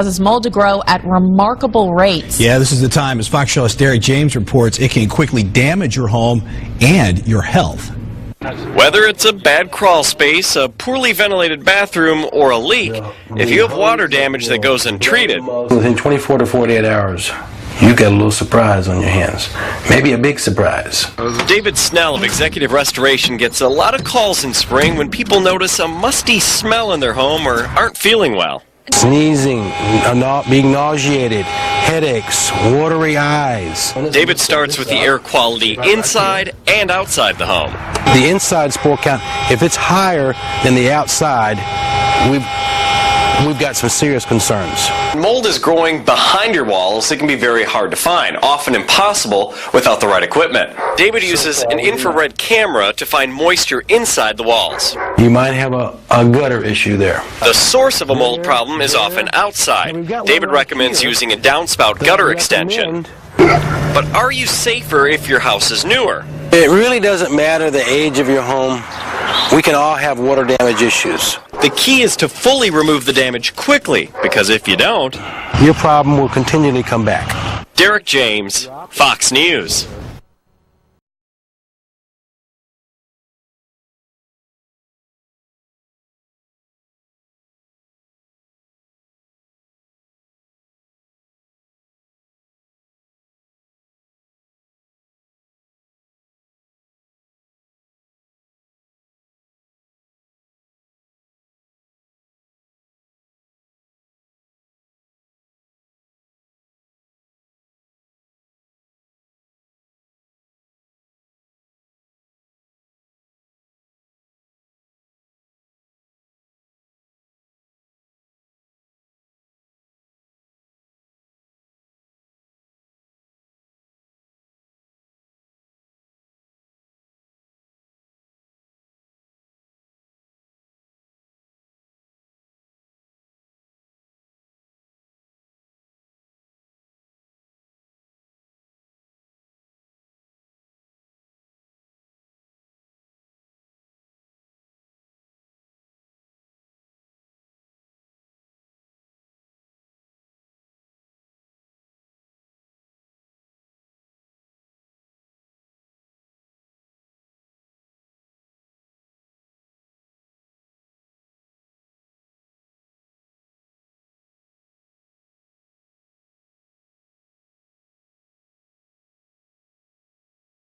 causes mold to grow at remarkable rates. Yeah, this is the time, as Fox Show's Derek James reports, it can quickly damage your home and your health. Whether it's a bad crawl space, a poorly ventilated bathroom, or a leak, if you have water damage that goes untreated, within 24 to 48 hours, you got a little surprise on your hands. Maybe a big surprise. David Snell of Executive Restoration gets a lot of calls in spring when people notice a musty smell in their home or aren't feeling well. Sneezing, being nauseated, headaches, watery eyes. David starts with the air quality inside and outside the home. The inside spore count, if it's higher than the outside, we've got some serious concerns. Mold is growing behind your walls. It can be very hard to find, often impossible without the right equipment. David uses an infrared camera to find moisture inside the walls. You might have a gutter issue there. The source of a mold problem is often outside. David recommends using a downspout gutter extension. But are you safer if your house is newer? It really doesn't matter the age of your home. We can all have water damage issues. The key is to fully remove the damage quickly, because if you don't, your problem will continually come back. Derek James, Fox News.